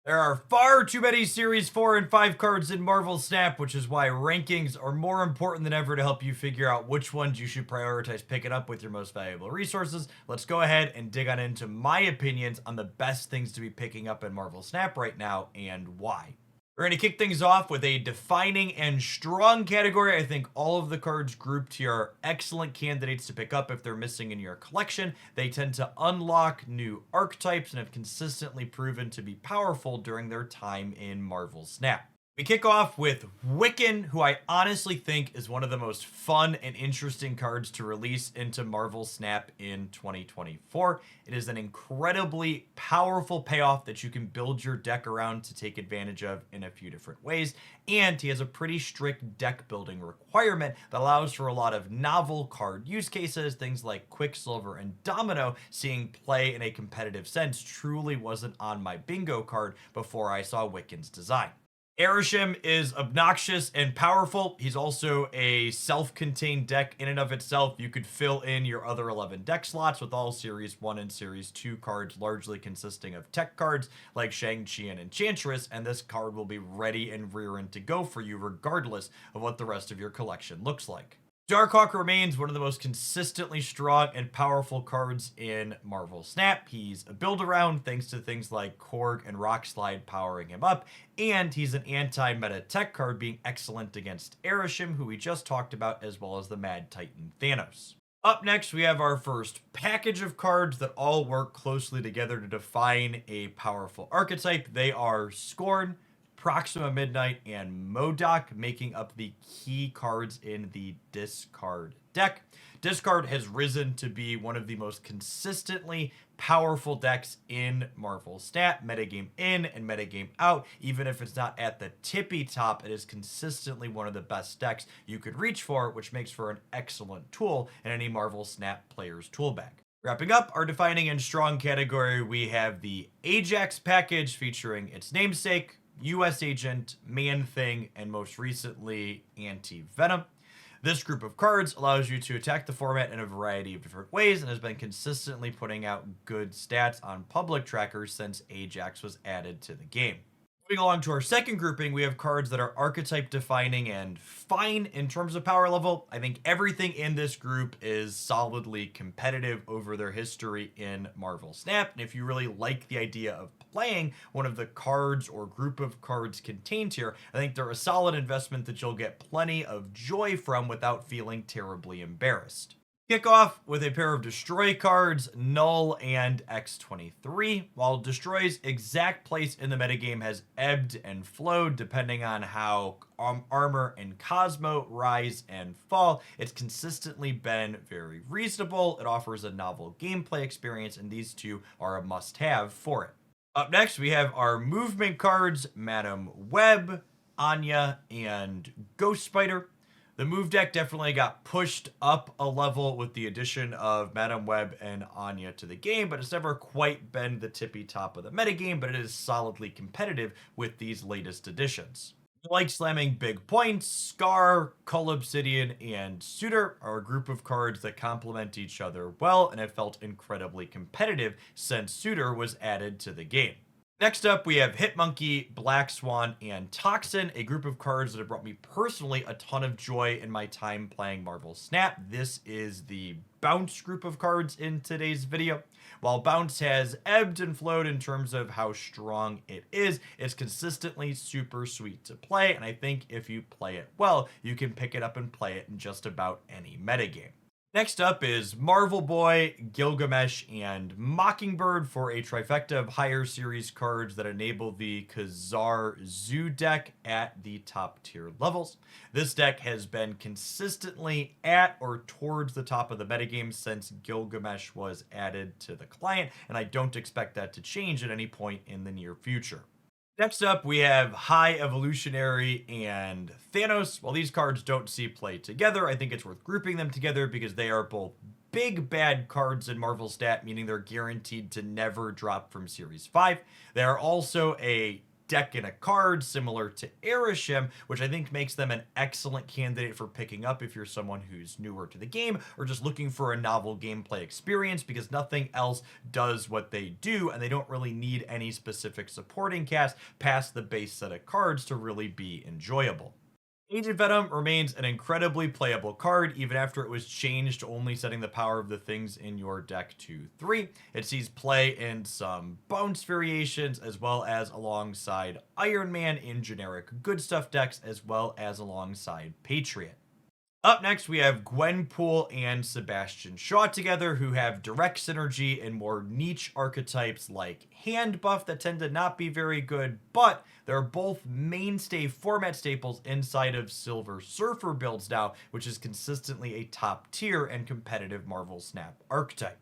There are far too many Series 4 and 5 cards in Marvel Snap, which is why rankings are more important than ever to help you figure out which ones you should prioritize picking up with your most valuable resources. Let's go ahead and dig on into my opinions on the best things to be picking up in Marvel Snap right now and why. We're going to kick things off with a defining and strong category. I think all of the cards grouped here are excellent candidates to pick up if they're missing in your collection. They tend to unlock new archetypes and have consistently proven to be powerful during their time in Marvel Snap. We kick off with Wiccan, who I honestly think is one of the most fun and interesting cards to release into Marvel Snap in 2024. It is an incredibly powerful payoff that you can build your deck around to take advantage of in a few different ways, and he has a pretty strict deck building requirement that allows for a lot of novel card use cases. Things like Quicksilver and Domino seeing play in a competitive sense truly wasn't on my bingo card before I saw Wiccan's design. Erishim is obnoxious and powerful. He's also a self-contained deck in and of itself. You could fill in your other 11 deck slots with all Series 1 and Series 2 cards, largely consisting of tech cards like Shang-Chi and Enchantress, and this card will be ready and rearing to go for you regardless of what the rest of your collection looks like. Darkhawk remains one of the most consistently strong and powerful cards in Marvel Snap. He's a build-around thanks to things like Korg and Rockslide powering him up, and he's an anti-meta tech card being excellent against Erishim, who we just talked about, as well as the Mad Titan Thanos. Up next, we have our first package of cards that all work closely together to define a powerful archetype. They are Scorn, Proxima Midnight, and MODOK, making up the key cards in the discard deck. Discard has risen to be one of the most consistently powerful decks in Marvel Snap, metagame in and metagame out. Even if it's not at the tippy top, it is consistently one of the best decks you could reach for, which makes for an excellent tool in any Marvel Snap player's tool bag. Wrapping up our defining and strong category, we have the Ajax package featuring its namesake, US Agent, Man-Thing, and most recently, Anti-Venom. This group of cards allows you to attack the format in a variety of different ways and has been consistently putting out good stats on public trackers since Ajax was added to the game. Moving along to our second grouping, we have cards that are archetype defining and fine in terms of power level. I think everything in this group is solidly competitive over their history in Marvel Snap. And if you really like the idea of playing one of the cards or group of cards contained here, I think they're a solid investment that you'll get plenty of joy from without feeling terribly embarrassed. Kick off with a pair of Destroy cards, Null and X-23. While Destroy's exact place in the metagame has ebbed and flowed depending on how Armor and Cosmo rise and fall, it's consistently been very reasonable. It offers a novel gameplay experience, and these two are a must-have for it. Up next, we have our movement cards, Madam Web, Anya, and Ghost Spider. The move deck definitely got pushed up a level with the addition of Madam Web and Anya to the game, but it's never quite been the tippy top of the metagame, but it is solidly competitive with these latest additions. Like slamming big points, Scar, Cull Obsidian, and Suitor are a group of cards that complement each other well and have felt incredibly competitive since Suitor was added to the game. Next up, we have Hitmonkey, Black Swan, and Toxin, a group of cards that have brought me personally a ton of joy in my time playing Marvel Snap. This is the Bounce group of cards in today's video. While Bounce has ebbed and flowed in terms of how strong it is, it's consistently super sweet to play, and I think if you play it well, you can pick it up and play it in just about any metagame. Next up is Marvel Boy, Gilgamesh, and Mockingbird for a trifecta of higher series cards that enable the Khazar Zoo deck at the top tier levels. This deck has been consistently at or towards the top of the metagame since Gilgamesh was added to the client, and I don't expect that to change at any point in the near future. Next up, we have High Evolutionary and Thanos. While these cards don't see play together, I think it's worth grouping them together because they are both big bad cards in Marvel Stat, meaning they're guaranteed to never drop from Series 5. They are also a deck in a card similar to Erishim, which I think makes them an excellent candidate for picking up if you're someone who's newer to the game or just looking for a novel gameplay experience, because nothing else does what they do and they don't really need any specific supporting cast past the base set of cards to really be enjoyable. Agent Venom remains an incredibly playable card even after it was changed to only setting the power of the things in your deck to 3. It sees play in some bounce variations as well as alongside Iron Man in generic good stuff decks as well as alongside Patriot. Up next, we have Gwenpool and Sebastian Shaw together, who have direct synergy in more niche archetypes like Hand Buff that tend to not be very good, but they're both mainstay format staples inside of Silver Surfer builds now, which is consistently a top tier and competitive Marvel Snap archetype.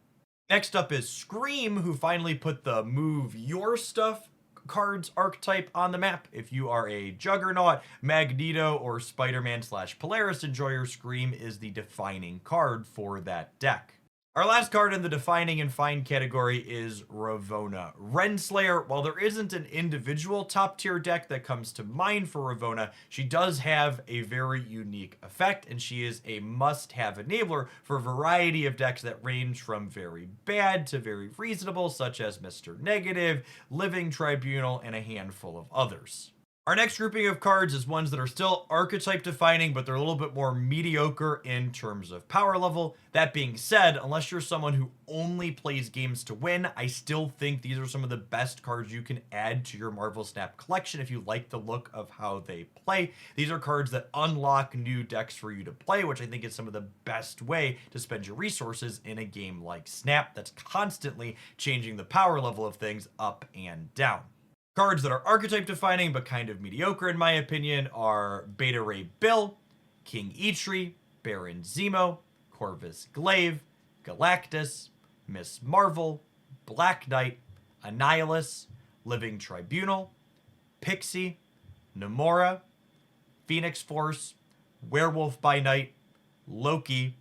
Next up is Scream, who finally put the Move Your Stuff cards archetype on the map. If you are a Juggernaut, Magneto, or Spider-Man / Polaris enjoyer, Scream is the defining card for that deck. Our last card in the defining and fine category is Ravonna Renslayer. While there isn't an individual top tier deck that comes to mind for Ravonna, she does have a very unique effect, and she is a must-have enabler for a variety of decks that range from very bad to very reasonable, such as Mr. Negative, Living Tribunal, and a handful of others. Our next grouping of cards is ones that are still archetype defining, but they're a little bit more mediocre in terms of power level. That being said, unless you're someone who only plays games to win, I still think these are some of the best cards you can add to your Marvel Snap collection if you like the look of how they play. These are cards that unlock new decks for you to play, which I think is some of the best way to spend your resources in a game like Snap that's constantly changing the power level of things up and down. Cards that are archetype defining but kind of mediocre in my opinion are Beta Ray Bill, King Eitri, Baron Zemo, Corvus Glaive, Galactus, Miss Marvel, Black Knight, Annihilus, Living Tribunal, Pixie, Namora, Phoenix Force, Werewolf by Night, Loki,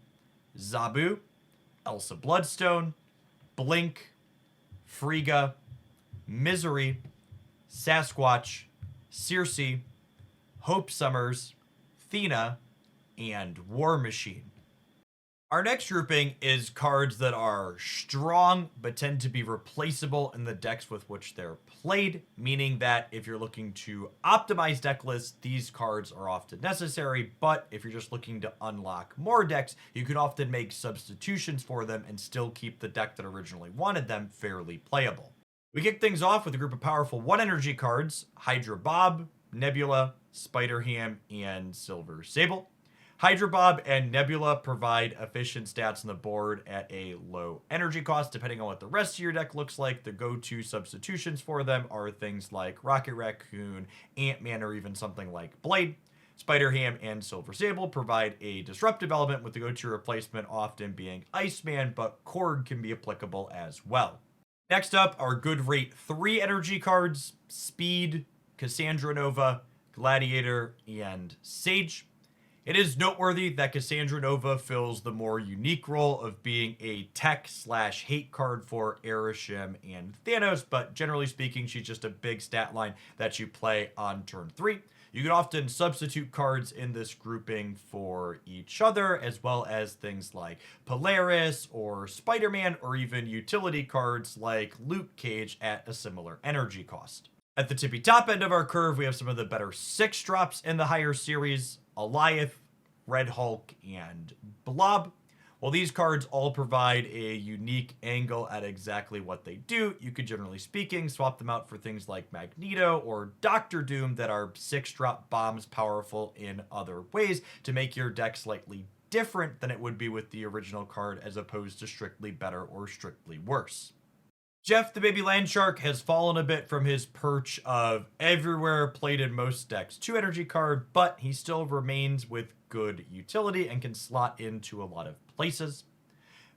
Zabu, Elsa Bloodstone, Blink, Frigga, Misery, Sasquatch, Circe, Hope Summers, Thena, and War Machine. Our next grouping is cards that are strong but tend to be replaceable in the decks with which they're played, meaning that if you're looking to optimize deck lists, these cards are often necessary, but if you're just looking to unlock more decks, you can often make substitutions for them and still keep the deck that originally wanted them fairly playable. We kick things off with a group of powerful 1 energy cards: Hydra Bob, Nebula, Spider-Ham, and Silver Sable. Hydra Bob and Nebula provide efficient stats on the board at a low energy cost. Depending on what the rest of your deck looks like, the go-to substitutions for them are things like Rocket Raccoon, Ant-Man, or even something like Blade. Spider-Ham and Silver Sable provide a disruptive element, with the go-to replacement often being Iceman, but Korg can be applicable as well. Next up are good rate 3 energy cards: Speed, Cassandra Nova, Gladiator, and Sage. It is noteworthy that Cassandra Nova fills the more unique role of being a tech/hate card for Erishim and Thanos, but generally speaking, she's just a big stat line that you play on turn 3. You can often substitute cards in this grouping for each other, as well as things like Polaris or Spider-Man, or even utility cards like Luke Cage at a similar energy cost. At the tippy top end of our curve, we have some of the better 6 drops in the higher series: Alioth, Red Hulk, and Blob. While these cards all provide a unique angle at exactly what they do, you could, generally speaking, swap them out for things like Magneto or Doctor Doom that are 6-drop bombs powerful in other ways to make your deck slightly different than it would be with the original card, as opposed to strictly better or strictly worse. Jeff the Baby Landshark has fallen a bit from his perch of everywhere played in most decks 2 energy card, but he still remains with good utility and can slot into a lot of places.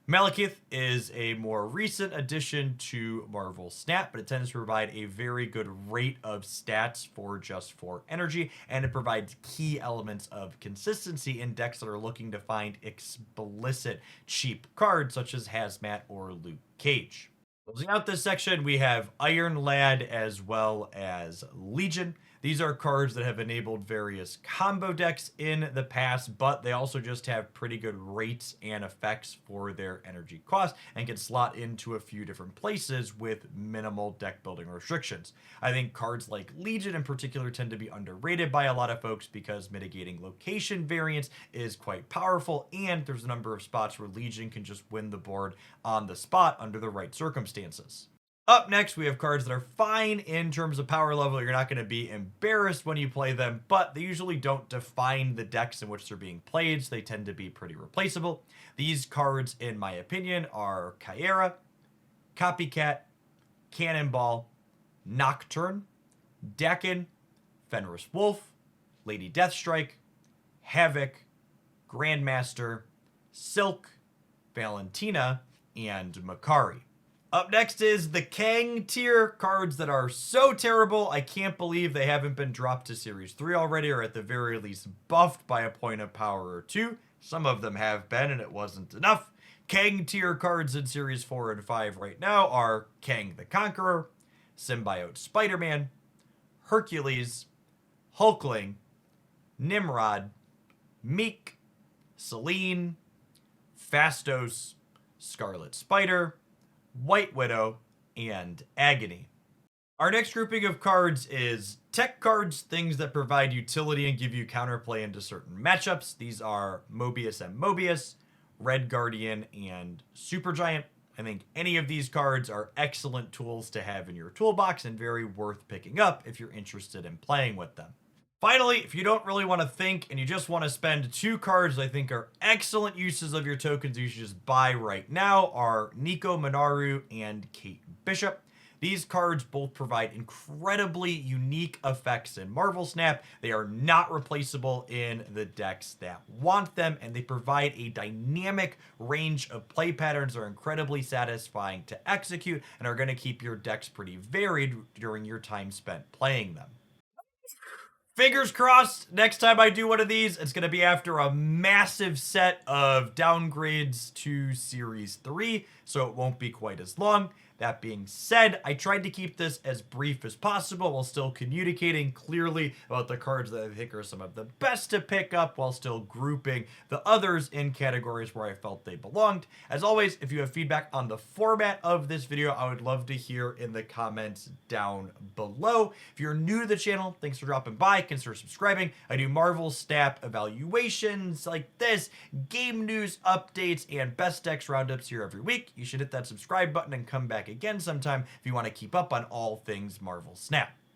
Malekith is a more recent addition to Marvel Snap, but it tends to provide a very good rate of stats for just 4 energy, and it provides key elements of consistency in decks that are looking to find explicit cheap cards such as Hazmat or Luke Cage. Closing out this section, we have Iron Lad as well as Legion. These are cards that have enabled various combo decks in the past, but they also just have pretty good rates and effects for their energy cost and can slot into a few different places with minimal deck building restrictions. I think cards like Legion in particular tend to be underrated by a lot of folks because mitigating location variance is quite powerful, and there's a number of spots where Legion can just win the board on the spot under the right circumstances. Up next, we have cards that are fine in terms of power level. You're not going to be embarrassed when you play them, but they usually don't define the decks in which they're being played, so they tend to be pretty replaceable. These cards, in my opinion, are Kyera, Copycat, Cannonball, Nocturne, Dakin, Fenris Wolf, Lady Deathstrike, Havoc, Grandmaster, Silk, Valentina, and Makari. Up next is the Kang Tier, cards that are so terrible I can't believe they haven't been dropped to Series 3 already, or at the very least buffed by a point of power or two. Some of them have been, and it wasn't enough. Kang Tier cards in Series 4 and 5 right now are Kang the Conqueror, Symbiote Spider-Man, Hercules, Hulkling, Nimrod, Meek, Selene, Fastos, Scarlet Spider, White Widow, and Agony. Our next grouping of cards is tech cards, things that provide utility and give you counterplay into certain matchups. These are Mobius and Mobius, Red Guardian, and Supergiant. I think any of these cards are excellent tools to have in your toolbox and very worth picking up if you're interested in playing with them. Finally, if you don't really want to think and you just want to spend two cards I think are excellent uses of your tokens you should just buy right now are Nico Minoru and Kate Bishop. These cards both provide incredibly unique effects in Marvel Snap. They are not replaceable in the decks that want them, and they provide a dynamic range of play patterns that are incredibly satisfying to execute and are going to keep your decks pretty varied during your time spent playing them. Fingers crossed, next time I do one of these, it's going to be after a massive set of downgrades to Series 3, so it won't be quite as long. That being said, I tried to keep this as brief as possible while still communicating clearly about the cards that I think are some of the best to pick up while still grouping the others in categories where I felt they belonged. As always, if you have feedback on the format of this video, I would love to hear in the comments down below. If you're new to the channel, thanks for dropping by. Consider subscribing. I do Marvel Snap evaluations like this, game news updates, and best decks roundups here every week. You should hit that subscribe button and come back again sometime if you want to keep up on all things Marvel Snap.